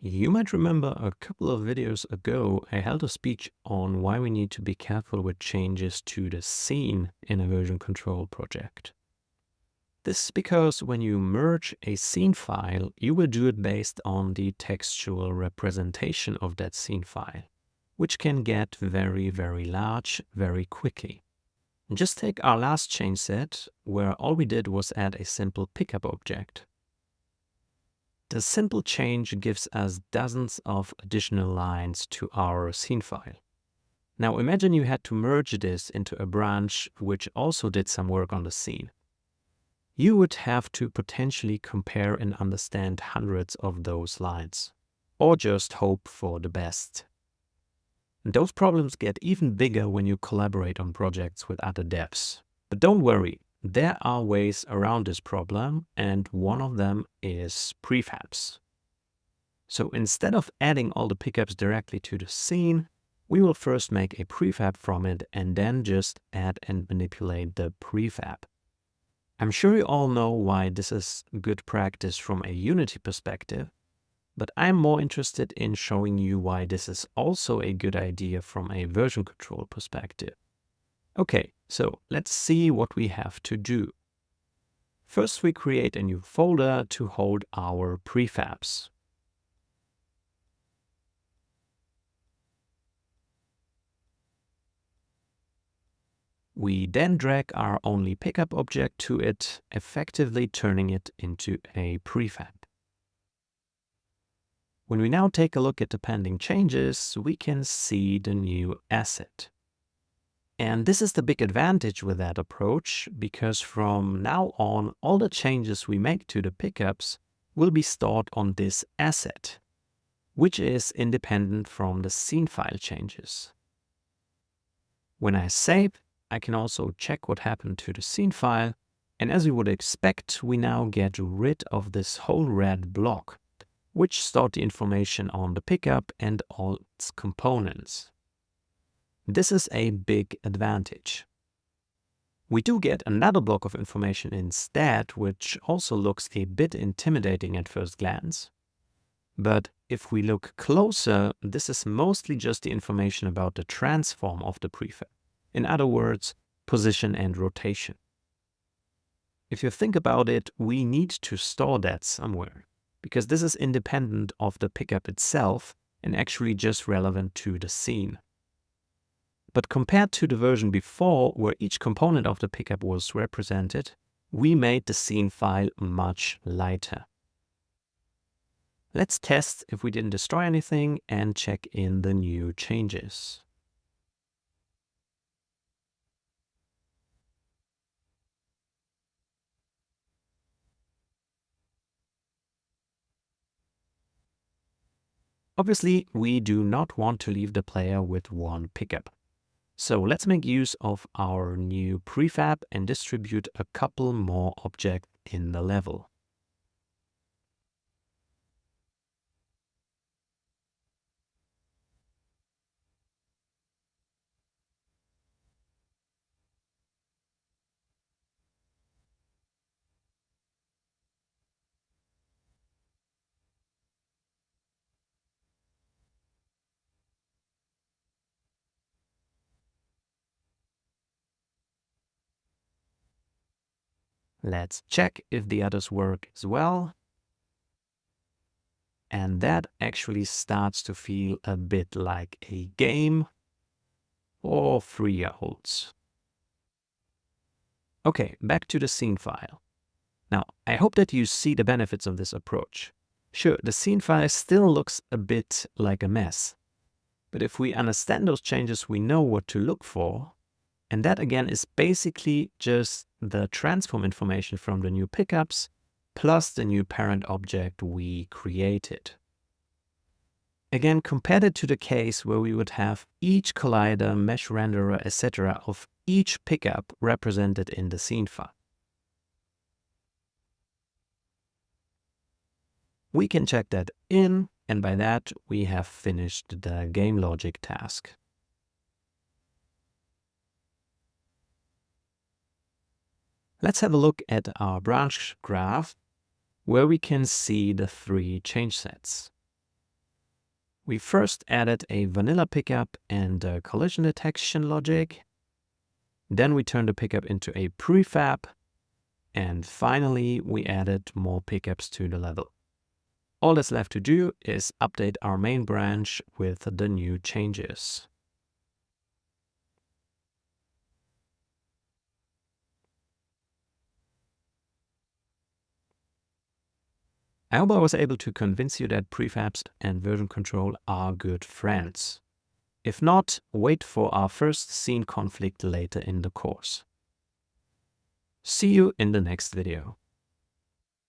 You might remember a couple of videos ago, I held a speech on why we need to be careful with changes to the scene in a version control project. This is because when you merge a scene file, you will do it based on the textual representation of that scene file, which can get very, very large very quickly. Just take our last change set, where all we did was add a simple pickup object. The simple change gives us dozens of additional lines to our scene file. Now imagine you had to merge this into a branch which also did some work on the scene. You would have to potentially compare and understand hundreds of those lines, or just hope for the best. And those problems get even bigger when you collaborate on projects with other devs. But don't worry, there are ways around this problem, and one of them is prefabs. So instead of adding all the pickups directly to the scene, we will first make a prefab from it and then just add and manipulate the prefab. I'm sure you all know why this is good practice from a Unity perspective, but I'm more interested in showing you why this is also a good idea from a version control perspective. Okay, so let's see what we have to do. First, we create a new folder to hold our prefabs. We then drag our only pickup object to it, effectively turning it into a prefab. When we now take a look at the pending changes, we can see the new asset. And this is the big advantage with that approach, because from now on, all the changes we make to the pickups will be stored on this asset, which is independent from the scene file changes. When I save, I can also check what happened to the scene file, and as you would expect, we now get rid of this whole red block, which stored the information on the pickup and all its components. This is a big advantage. We do get another block of information instead, which also looks a bit intimidating at first glance. But if we look closer, this is mostly just the information about the transform of the prefab. In other words, position and rotation. If you think about it, we need to store that somewhere, because this is independent of the pickup itself and actually just relevant to the scene. But compared to the version before, where each component of the pickup was represented, we made the scene file much lighter. Let's test if we didn't destroy anything and check in the new changes. Obviously, we do not want to leave the player with one pickup. So let's make use of our new prefab and distribute a couple more objects in the level. Let's check if the others work as well. And that actually starts to feel a bit like a game for 3-year-olds. Okay, back to the scene file. Now, I hope that you see the benefits of this approach. Sure, the scene file still looks a bit like a mess. But if we understand those changes, we know what to look for. And that again is basically just the transform information from the new pickups plus the new parent object we created. Again, compared it to the case where we would have each collider, mesh renderer, etc. of each pickup represented in the scene file. We can check that in, and by that we have finished the game logic task. Let's have a look at our branch graph, where we can see the 3 change sets. We first added a vanilla pickup and a collision detection logic. Then we turned the pickup into a prefab. And finally, we added more pickups to the level. All that's left to do is update our main branch with the new changes. I hope I was able to convince you that prefabs and version control are good friends. If not, wait for our first scene conflict later in the course. See you in the next video.